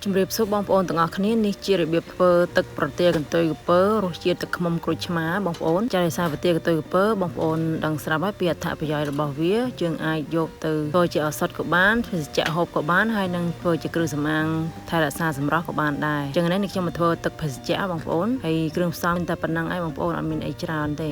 ជំរាបសួរបងប្អូនទាំងអស់គ្នានេះជារបៀបធ្វើទឹកប្រទាលកន្ទុយក្រពើរសជាតិទឹកខ្មុំក្រូចឆ្មាបងប្អូនចារិសាប្រទាលកន្ទុយក្រពើបងប្អូនដឹងស្រាប់ហើយពីអត្ថប្រយោជន៍របស់វាយើងអាចយកទៅធ្វើជាឱសថក៏បានធ្វើជាហូបក៏បានហើយនឹងធ្វើជាគ្រឿងសម្អាងថែរក្សាសម្រស់ក៏បានដែរចឹងនេះខ្ញុំមកធ្វើទឹកភេសជ្ជៈបងប្អូនហើយគ្រឿងផ្សំតែប៉ុណ្្នឹងឯងបងប្អូនអត់មានអីច្រើនទេ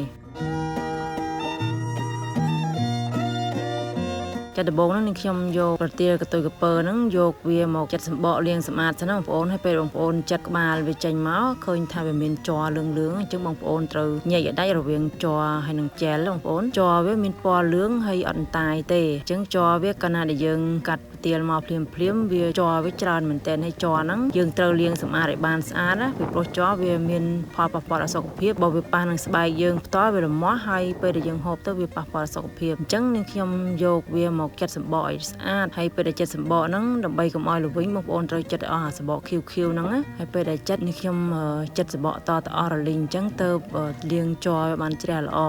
ចាដំបូងហ្នឹងខ្ញុំយកប្រទាលកន្ទុយក្រពើហ្នឹងយកវាមកចិតសម្បកលាងសម្អាតសិនណាបងប្អូនហើយពេលបងប្អូនចិតក្បាលវាចេញមកឃើញថាវាមានជ័រលឿងអញ្ចឹងបងប្អូនត្រូវញែកឲ្យដាច់រវាងជ័រហើយនឹងជែលបងប្អូនជ័រវាមានពណ៌លឿងហើយអត់អន្តាយទេអញ្ចឹងជ័រវាកាលណាដែលយើងកាត់ប្រទាលមកភ្លាមវាជ័រវាច្រើនមែនតើហើយជ័រហ្នឹងយើងត្រូវលាងសម្អាតឲ្យបានស្អាតណាពីព្រោះជ័រវាមានផលប៉ះពាល់ដល់សុខភាពបើវាប៉ះនឹងស្បែកយើងផ្ទាល់វារមាស់ហើយពេលដែលយើងហូបទៅវាប៉ះពាល់ដល់សុខភាពអញ្ចឹងខ្ញុំយកវាមកចិតសម្បកឲ្យស្អាតហើយពេលដែលចិតសម្បកហ្នឹងដើម្បីកុំឲ្យល្វីងបងប្អូនត្រូវចិតអស់អាសម្បកខៀវហ្នឹងណាហើយពេលដែលចិតនេះខ្ញុំចិតសម្បកតអស់រលីងអញ្ចឹងទៅលាងជ័របានជ្រះល្អ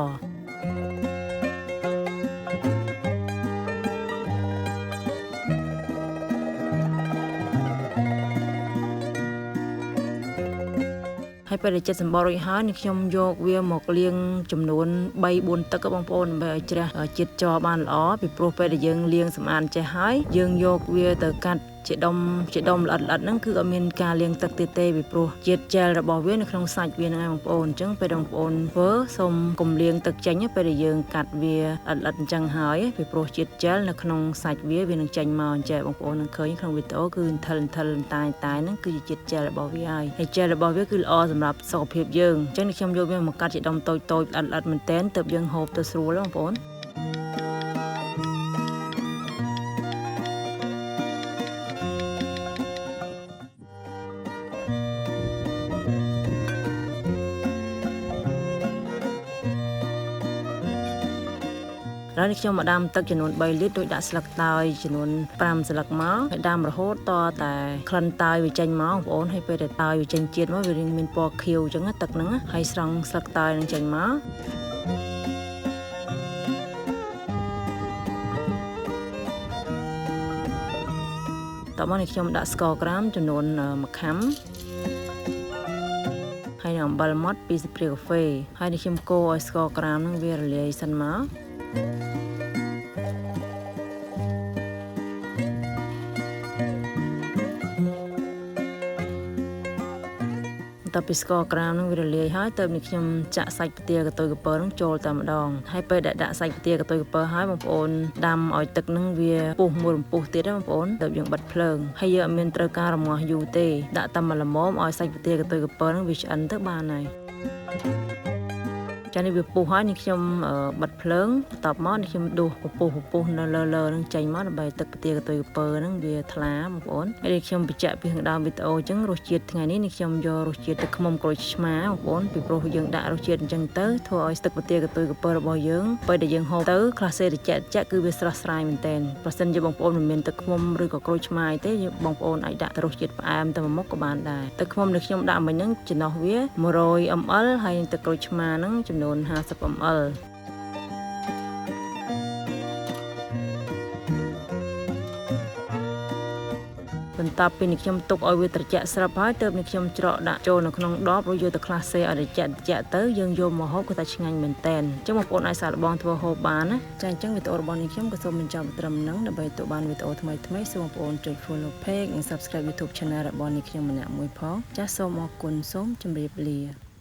ហើយពេលដែលចិត្តសម្បករួចហើយនេះខ្ញុំយកវាមកលាងចំនួន3-4 ទឹកបងប្អូនដើម្បីឲ្យជ្រះជាតិជ័របានល្អពីព្រោះពេលដែលយើងលាងសម្អាតចេះហើយយើងយកវាទៅកាត់ជាដុំល្អិតហ្នឹងគឺអត់មានការលាងទឹកទេពីព្រោះជាតិជែលរបស់វានៅក្នុងសាច់វាហ្នឹងឯងបងប្អូនអញ្ចឹងពេលបងប្អូនធ្វើសូមកុំលាងទឹកចេញពេលដែលយើងកាត់វាល្អិតអញ្ចឹងហើយពីព្រោះជាតិជែលនៅក្នុងសាច់វានឹងចេញមកអញ្ចឹងបងប្អូននឹងឃើញក្នុងវីដេអូគឺថិលតែហ្នឹងគឺជាជាតិជែលរបស់វាហើយជែលរបស់វាគឺល្អសម្រាប់សុខភាពយើងអញ្ចឹងខ្ញុំយកវាមកកាត់ជាដុំតូចល្អិតមែនទែនទើបយើងហូបទៅស្រួលបងប្អូនហើយខ្ញុំមកដាំទឹកចំនួន3លីត្រដូចដាក់ស្លឹកតើយចំនួន5ស្លឹកមកហើយដាំរហូតតតែក្លិនតើយវាចេញមកបងប្អូនហើយពេលដែលតើយវាចេញជាតិមកវាមានពណ៌ខៀវអញ្ចឹងទឹកហ្នឹងហើយស្រង់ស្លឹកតើយនឹងចេញមកតោះមកនេះខ្ញុំដាក់ស្ករក្រាមចំនួន1ខាំហើយនឹងអំបិលម៉ត់2ស្លាបព្រាកាហ្វេហើយនេះខ្ញុំកូរឲ្យស្ករក្រាមហ្នឹងវារលាយសិនមកតពីស្ករក្រាមនឹងវារលាយហើយទៅនេះខ្ញុំចាក់សាច់ប្រទាលកន្ទុយក្រពើនឹងចូលតែម្ដងហើយពេលដែលដាក់សាច់ប្រទាលកន្ទុយក្រពើហើយបងប្អូនដាំឲ្យទឹកនឹងវាពុះមួយរំពុះទៀតណាបងប្អូនទៅយើងបិទភ្លើងហើយយើងអត់មានត្រូវការរងាស់យូរទេដាក់តែមួយល្មមឲ្យសាច់ប្រទាលកន្ទុយក្រពើនឹងវាឆ្អិនទៅបានហើយចានេះវាពុះហើយនេះខ្ញុំបិទភ្លើងបន្ទាប់មកនេះខ្ញុំដួសពពុះនៅលើនឹងចេញមកដើម្បីទឹកប្រទាលកន្ទុយក្រពើនឹងវាថ្លាបងប្អូនហើយខ្ញុំបញ្ជាក់ពីខាងដើមវីដេអូអញ្ចឹងរសជាតិថ្ងៃនេះខ្ញុំយករសជាតិទឹកខ្មុំក្រូចឆ្មាបងប្អូនពីព្រោះយើងដាក់រសជាតិអញ្ចឹងទៅធ្វើឲ្យទឹកប្រទាលកន្ទុយក្រពើរបស់យើងពេលដែលយើងហូបទៅខ្លះសេត្រជាក់គឺវាស្រស់ស្រាយមែនទែនប្រសិនជាបងប្អូនមិនមានទឹកខ្មុំឬក៏ក្រូចឆ្មាទេបងប្អូនអាចដាក់រសជាតិផ្អែមទៅមុខក៏បានដែរទឹកខ្មុំដែលខ្ញុំដាក់មិញហ្នឹងចំណុះវា100 ml ហើយទឹកក្រូចឆ្មាហ្នឹងចំនួន50 mlបន្ទាប់ពីនេះខ្ញុំទុកឲ្យវាត្រជាក់ស្រាប់ហើយទើបនេះខ្ញុំច្រកដាក់ចូលនៅក្នុងដបរួចយកទៅក្លាសេឲ្យត្រជាក់ទៅយើងយកមកហូបក៏តែឆ្ងាញ់មែនតែនអញ្ចឹងបងប្អូនអាចសាកល្បងធ្វើហូបបានណាចាអញ្ចឹងវីដេអូរបស់នេះខ្ញុំក៏សូមបញ្ចប់ត្រឹមហ្នឹងដើម្បីទទួលបានវីដេអូថ្មីសូមបងប្អូនចុច follow page និង subscribe YouTube channel របស់នេះខ្ញុំម្នាក់មួយផងចាសសូមអរគុណសូមជម្រាបលា